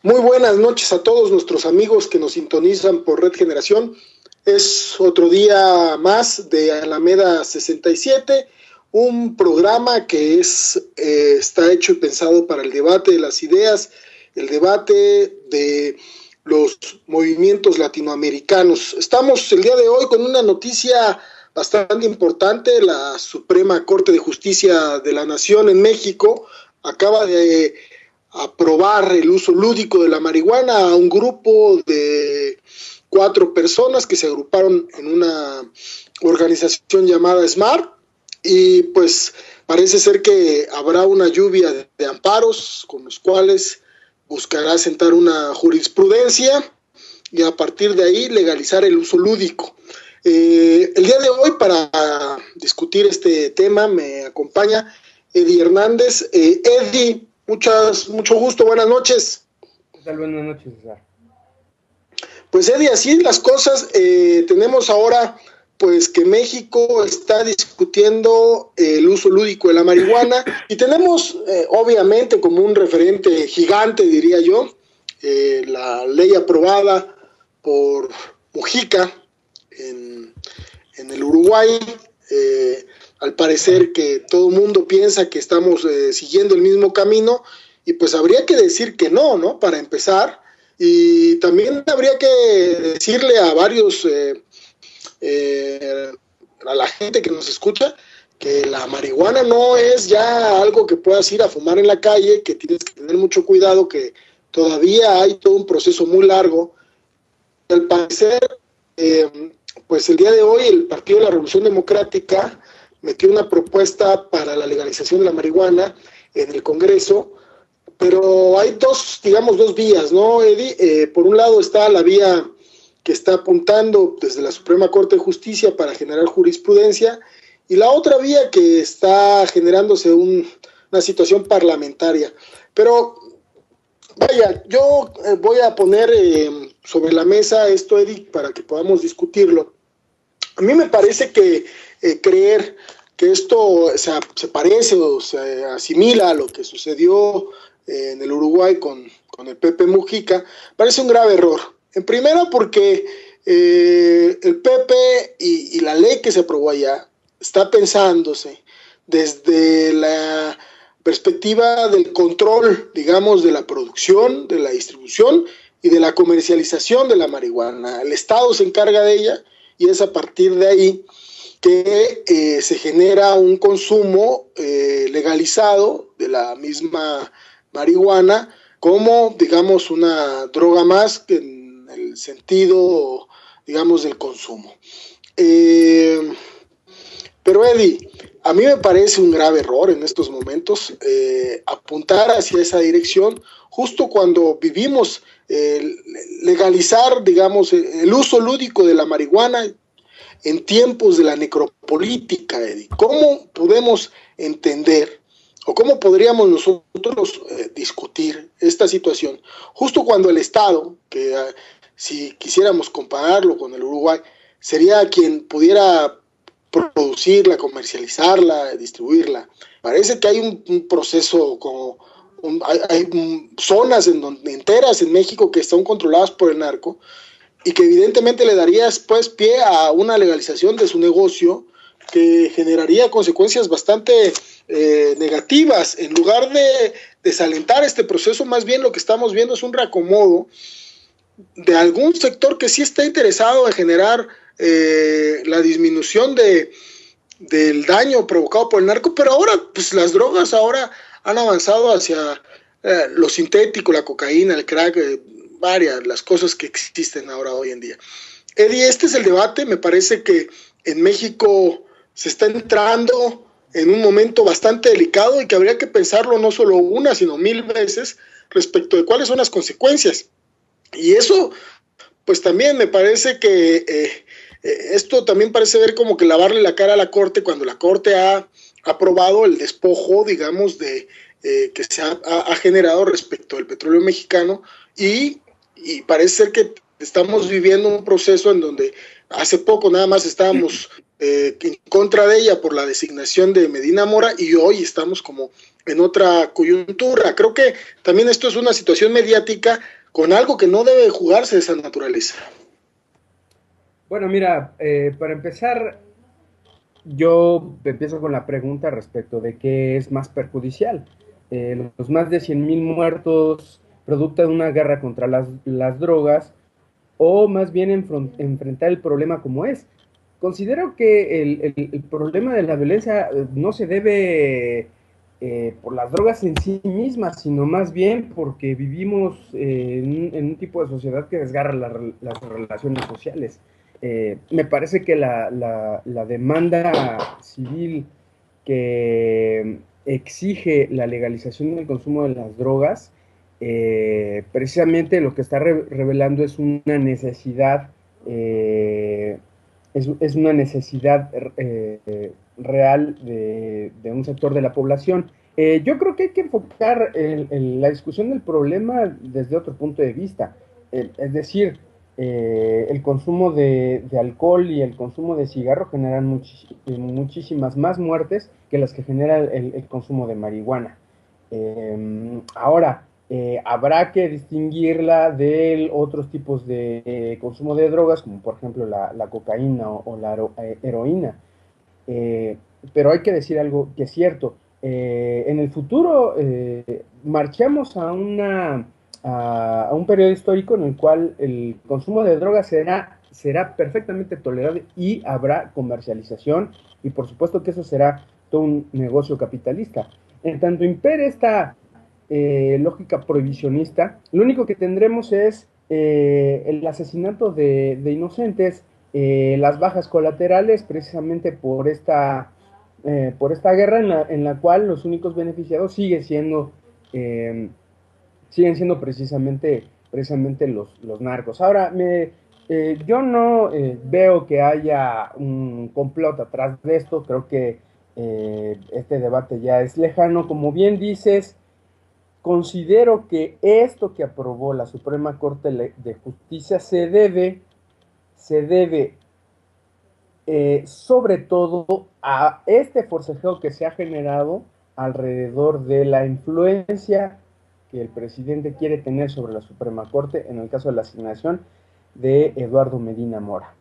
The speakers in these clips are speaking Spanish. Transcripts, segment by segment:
Muy buenas noches a todos nuestros amigos que nos sintonizan por Red Generación. Es otro día más de Alameda 67, un programa que está hecho y pensado para el debate de las ideas, el debate de los movimientos latinoamericanos. Estamos el día de hoy con una noticia bastante importante. La Suprema Corte de Justicia de la Nación en México acaba de aprobar el uso lúdico de la marihuana a un grupo de 4 personas que se agruparon en una organización llamada SMART, y pues parece ser que habrá una lluvia de amparos con los cuales buscará sentar una jurisprudencia y a partir de ahí legalizar el uso lúdico. El día de hoy, para discutir este tema, me acompaña Eddie Hernández. Eddie, mucho gusto, buenas noches. ¿Qué tal? Buenas noches, César. Pues Eddie, así las cosas. Tenemos ahora pues que México está discutiendo el uso lúdico de la marihuana y tenemos obviamente como un referente gigante, diría yo, la ley aprobada por Mujica en el Uruguay. Al parecer que todo el mundo piensa que estamos siguiendo el mismo camino, y pues habría que decir que no, para empezar, y también habría que decirle a varios, a la gente que nos escucha, que la marihuana no es ya algo que puedas ir a fumar en la calle, que tienes que tener mucho cuidado, que todavía hay todo un proceso muy largo. Al parecer, pues el día de hoy el Partido de la Revolución Democrática metió una propuesta para la legalización de la marihuana en el Congreso, pero hay dos vías, ¿no, Eddie? Por un lado está la vía que está apuntando desde la Suprema Corte de Justicia para generar jurisprudencia, y la otra vía que está generándose una situación parlamentaria. Pero, vaya, yo voy a poner sobre la mesa esto, Eddie, para que podamos discutirlo. A mí me parece que creer que esto se parece o se asimila a lo que sucedió en el Uruguay con el Pepe Mujica parece un grave error. En primera, porque el Pepe y la ley que se aprobó allá está pensándose desde la perspectiva del control, digamos, de la producción, de la distribución y de la comercialización de la marihuana. El Estado se encarga de ella y es a partir de ahí que se genera un consumo legalizado de la misma marihuana como, digamos, una droga más que en el sentido, digamos, del consumo. Pero Eddie, a mí me parece un grave error en estos momentos apuntar hacia esa dirección justo cuando vivimos legalizar, digamos, el uso lúdico de la marihuana en tiempos de la necropolítica, Eddie. ¿Cómo podemos entender o cómo podríamos nosotros discutir esta situación justo cuando el Estado, que si quisiéramos compararlo con el Uruguay, sería quien pudiera producirla, comercializarla, distribuirla? Parece que hay un proceso como hay zonas enteras en México que están controladas por el narco, y que evidentemente le daría después pie a una legalización de su negocio que generaría consecuencias bastante negativas. En lugar de desalentar este proceso, más bien lo que estamos viendo es un reacomodo de algún sector que sí está interesado en generar la disminución del daño provocado por el narco, pero ahora pues las drogas ahora han avanzado hacia lo sintético, la cocaína, el crack, varias las cosas que existen ahora hoy en día. Eddie, este es el debate. Me parece que en México se está entrando en un momento bastante delicado y que habría que pensarlo no solo una, sino 1000 veces respecto de cuáles son las consecuencias. Y eso, pues también me parece que esto también parece ver como que lavarle la cara a la Corte cuando la Corte ha aprobado el despojo, digamos, que se ha generado respecto al petróleo mexicano, y parece ser que estamos viviendo un proceso en donde hace poco nada más estábamos en contra de ella por la designación de Medina Mora, y hoy estamos como en otra coyuntura. Creo que también esto es una situación mediática con algo que no debe jugarse de esa naturaleza. Bueno, mira, para empezar, yo empiezo con la pregunta respecto de qué es más perjudicial. Los más de 100,000 muertos producto de una guerra contra las drogas, o más bien enfrentar el problema como es. Considero que el problema de la violencia no se debe por las drogas en sí mismas, sino más bien porque vivimos en un tipo de sociedad que desgarra las relaciones sociales. Me parece que la demanda civil que exige la legalización del consumo de las drogas, precisamente lo que está revelando es una necesidad, es una necesidad real de un sector de la población. Yo creo que hay que enfocar la discusión del problema desde otro punto de vista. Es decir, el consumo de alcohol y el consumo de cigarro generan muchísimas más muertes que las que genera el consumo de marihuana. Ahora, habrá que distinguirla de otros tipos de consumo de drogas, como por ejemplo la cocaína o la heroína. Eh, pero hay que decir algo que es cierto. En el futuro marchamos a un periodo histórico en el cual el consumo de drogas será perfectamente tolerable y habrá comercialización, y por supuesto que eso será todo un negocio capitalista. En tanto impere esta lógica prohibicionista, lo único que tendremos es el asesinato de inocentes, las bajas colaterales, precisamente por esta guerra en la cual los únicos beneficiados siguen siendo precisamente los narcos. Ahora, yo no veo que haya un complot atrás de esto. Creo que este debate ya es lejano. Como bien dices, considero que esto que aprobó la Suprema Corte de Justicia se debe sobre todo a este forcejeo que se ha generado alrededor de la influencia que el presidente quiere tener sobre la Suprema Corte en el caso de la asignación de Eduardo Medina Mora.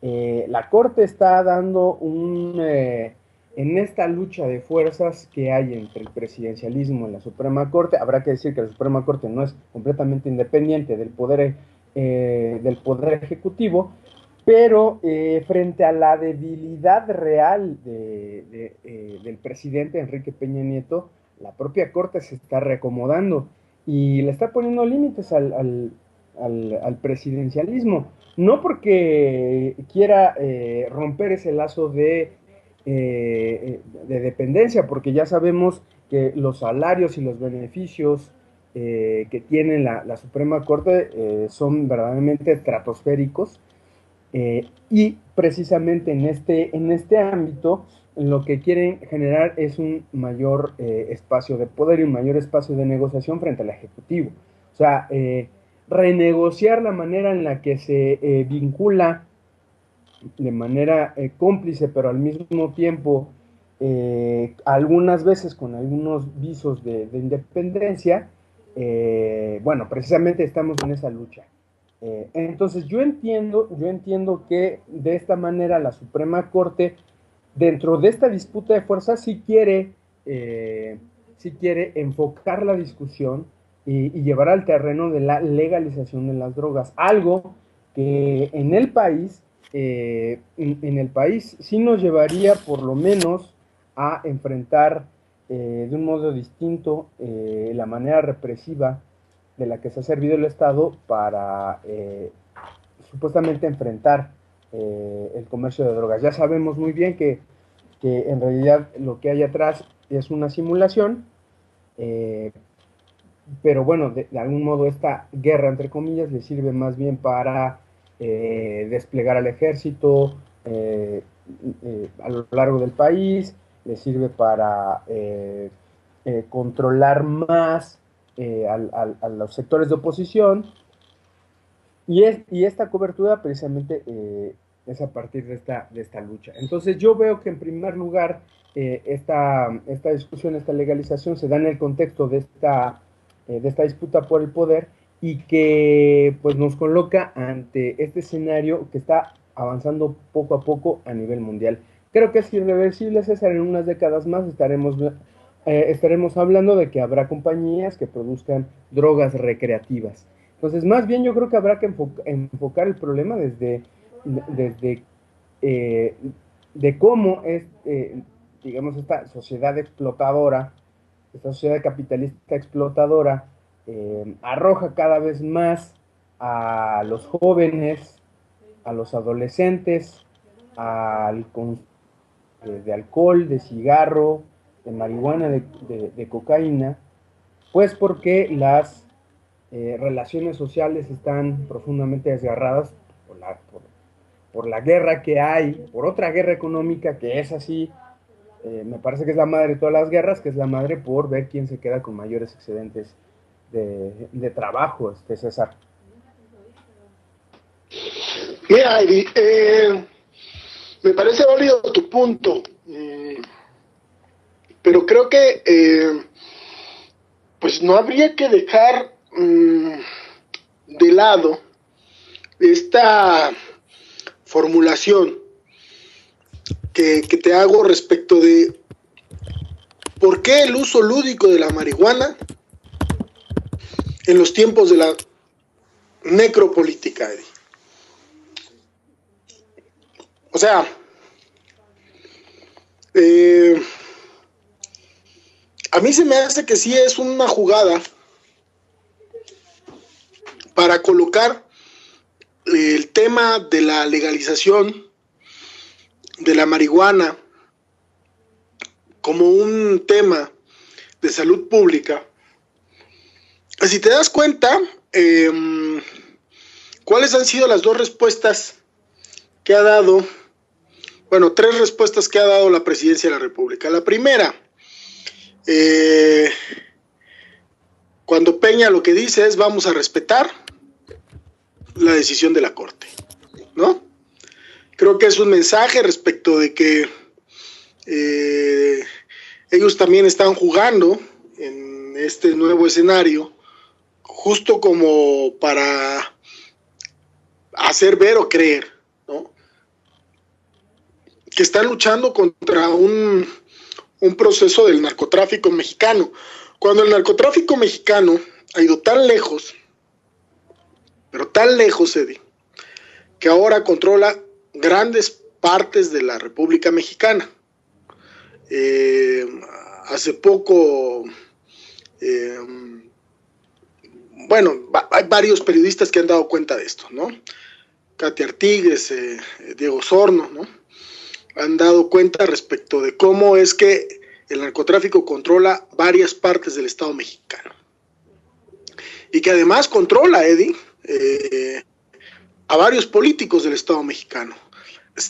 La Corte está dando en esta lucha de fuerzas que hay entre el presidencialismo y la Suprema Corte. Habrá que decir que la Suprema Corte no es completamente independiente del poder ejecutivo, pero frente a la debilidad real del presidente Enrique Peña Nieto, la propia Corte se está reacomodando y le está poniendo límites al presidencialismo. No porque quiera romper ese lazo de dependencia, porque ya sabemos que los salarios y los beneficios que tiene la Suprema Corte son verdaderamente estratosféricos. Y precisamente en este ámbito, lo que quieren generar es un mayor espacio de poder y un mayor espacio de negociación frente al Ejecutivo. O sea, renegociar la manera en la que se vincula de manera cómplice, pero al mismo tiempo, algunas veces con algunos visos de independencia. Bueno, precisamente estamos en esa lucha. Entonces yo entiendo que de esta manera la Suprema Corte, dentro de esta disputa de fuerzas, sí quiere enfocar la discusión y llevar al terreno de la legalización de las drogas, algo que en el país sí nos llevaría por lo menos a enfrentar de un modo distinto la manera represiva de la que se ha servido el Estado para supuestamente enfrentar el comercio de drogas. Ya sabemos muy bien que en realidad lo que hay atrás es una simulación, pero bueno, de algún modo esta guerra, entre comillas, le sirve más bien para desplegar al ejército a lo largo del país, le sirve para controlar más a los sectores de oposición, y esta cobertura precisamente es a partir de esta lucha. Entonces yo veo que en primer lugar esta discusión, esta legalización se da en el contexto de esta disputa por el poder y que pues nos coloca ante este escenario que está avanzando poco a poco a nivel mundial. Creo que es irreversible, César, en unas décadas más estaremos hablando de que habrá compañías que produzcan drogas recreativas. Entonces, más bien yo creo que habrá que enfocar el problema desde eh, de cómo es, digamos, esta sociedad explotadora, esta sociedad capitalista explotadora, arroja cada vez más a los jóvenes, a los adolescentes, al de alcohol, de cigarro, de marihuana, de cocaína, pues porque las relaciones sociales están profundamente desgarradas por la guerra que hay, por otra guerra económica que es así, me parece que es la madre de todas las guerras, que es la madre por ver quién se queda con mayores excedentes de trabajo, César. Mira, Eddie, me parece válido tu punto, pero creo que pues no habría que dejar de lado esta formulación que te hago respecto de por qué el uso lúdico de la marihuana en los tiempos de la necropolítica, Eddie. O sea, a mí se me hace que sí es una jugada para colocar el tema de la legalización de la marihuana como un tema de salud pública. Si te das cuenta, ¿cuáles han sido las dos respuestas que ha dado? Bueno, tres respuestas que ha dado la Presidencia de la República. La primera, cuando Peña lo que dice es vamos a respetar la decisión de la Corte, ¿no? Creo que es un mensaje respecto de que ellos también están jugando en este nuevo escenario, justo como para hacer ver o creer, ¿no?, que están luchando contra un proceso del narcotráfico mexicano, cuando el narcotráfico mexicano ha ido tan lejos, pero tan lejos, Eddie, que ahora controla grandes partes de la República Mexicana. Hace poco, bueno, hay varios periodistas que han dado cuenta de esto, ¿no? Katy Artigues, Diego Sorno, ¿no?, han dado cuenta respecto de cómo es que el narcotráfico controla varias partes del Estado mexicano. Y que además controla, Eddie, a varios políticos del Estado mexicano.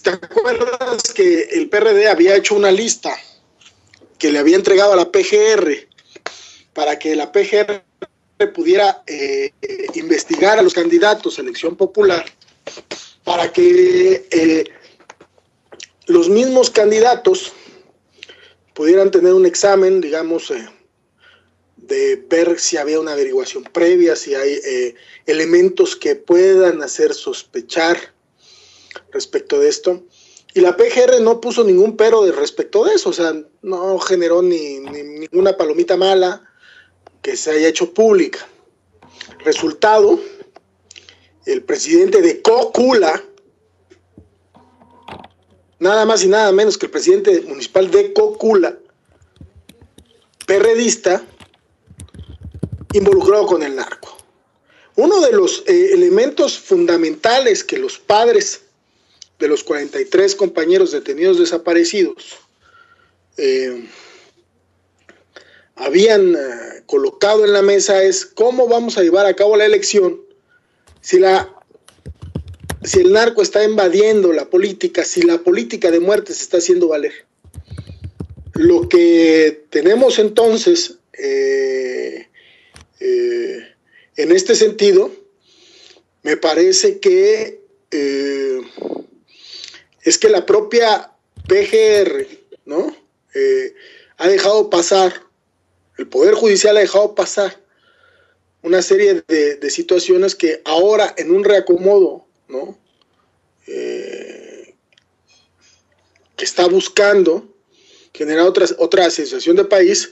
¿Te acuerdas que el PRD había hecho una lista que le había entregado a la PGR para que la PGR pudiera investigar a los candidatos a elección popular, para que los mismos candidatos pudieran tener un examen, digamos, de ver si había una averiguación previa, si hay elementos que puedan hacer sospechar respecto de esto? Y la PGR no puso ningún pero respecto de eso, o sea, no generó ninguna palomita mala que se haya hecho pública. Resultado, el presidente de Cocula, nada más y nada menos que el presidente municipal de Cocula, perredista, involucrado con el narco. Uno de los elementos fundamentales que los padres de los 43 compañeros detenidos desaparecidos habían colocado en la mesa es cómo vamos a llevar a cabo la elección si el narco está invadiendo la política, si la política de muerte se está haciendo valer. Lo que tenemos entonces en este sentido, me parece que es que la propia PGR, ¿no? Ha dejado pasar, el Poder Judicial ha dejado pasar una serie de situaciones que ahora en un reacomodo, ¿no? Que está buscando generar otra asociación de país,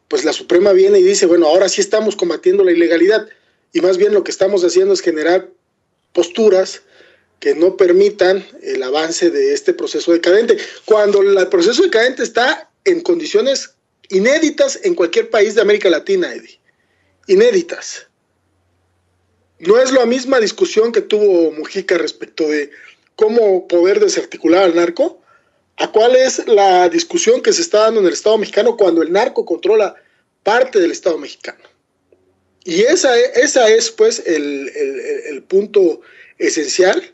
pues la Suprema viene y dice, bueno, ahora sí estamos combatiendo la ilegalidad, y más bien lo que estamos haciendo es generar posturas que no permitan el avance de este proceso decadente, cuando el proceso decadente está en condiciones inéditas en cualquier país de América Latina, Eddie. Inéditas. No es la misma discusión que tuvo Mujica respecto de cómo poder desarticular al narco, a cuál es la discusión que se está dando en el Estado mexicano cuando el narco controla parte del Estado mexicano. Y esa es pues el punto esencial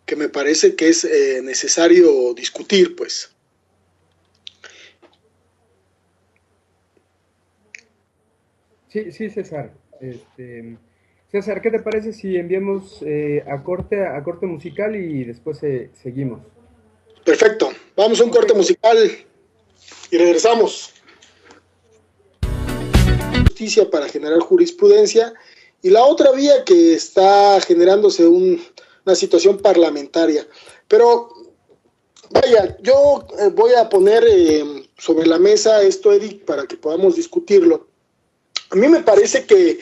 que me parece que es necesario discutir, pues. Sí, César. César, ¿qué te parece si enviamos a corte musical y después seguimos? Perfecto. Vamos a un corte musical y regresamos. Justicia para generar jurisprudencia, y la otra vía que está generándose una situación parlamentaria. Pero vaya, yo voy a poner sobre la mesa esto, Eddie, para que podamos discutirlo. A mí me parece que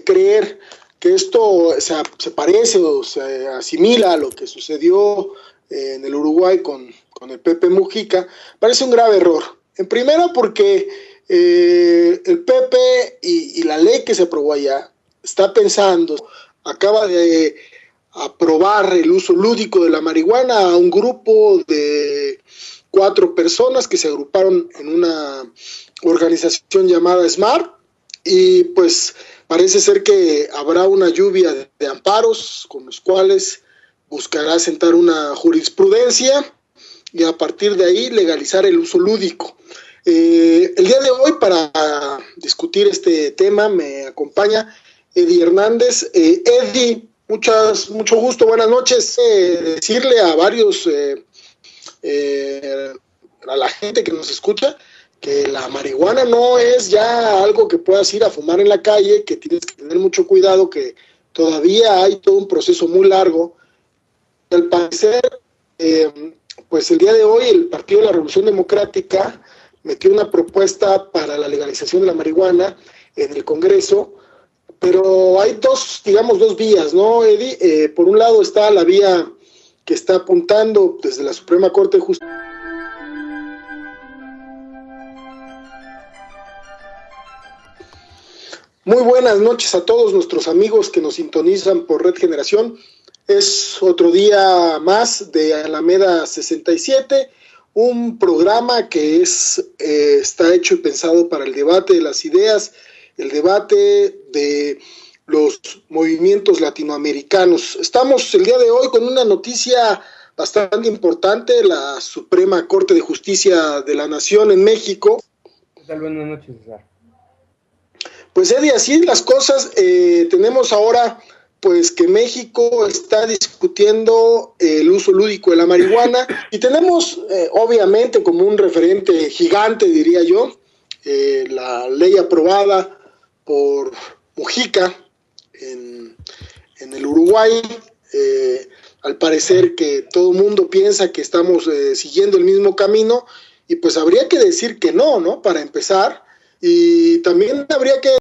creer que esto se parece o se asimila a lo que sucedió en el Uruguay con el Pepe Mujica, parece un grave error. En primera, porque el Pepe y la ley que se aprobó allá está pensando, acaba de aprobar el uso lúdico de la marihuana a un grupo de 4 personas que se agruparon en una organización llamada SMART, y pues parece ser que habrá una lluvia de amparos con los cuales buscará sentar una jurisprudencia y a partir de ahí legalizar el uso lúdico. El día de hoy, para discutir este tema, me acompaña Eddie Hernández. Eddie, mucho gusto, buenas noches. Decirle a varios, a la gente que nos escucha, que la marihuana no es ya algo que puedas ir a fumar en la calle, que tienes que tener mucho cuidado, que todavía hay todo un proceso muy largo. Al parecer, pues el día de hoy el Partido de la Revolución Democrática metió una propuesta para la legalización de la marihuana en el Congreso, pero hay dos vías, ¿no, Eddie? Por un lado está la vía que está apuntando desde la Suprema Corte de Justicia. Muy buenas noches a todos nuestros amigos que nos sintonizan por Red Generación. Es otro día más de Alameda 67, un programa que está hecho y pensado para el debate de las ideas, el debate de los movimientos latinoamericanos. Estamos el día de hoy con una noticia bastante importante: la Suprema Corte de Justicia de la Nación en México. ¿Qué tal? Buenas noches, César. Pues Eddie, así las cosas. Tenemos ahora pues que México está discutiendo el uso lúdico de la marihuana y tenemos obviamente como un referente gigante, diría yo, la ley aprobada por Mujica en el Uruguay. Al parecer que todo el mundo piensa que estamos siguiendo el mismo camino, y pues habría que decir que no, para empezar, y también habría que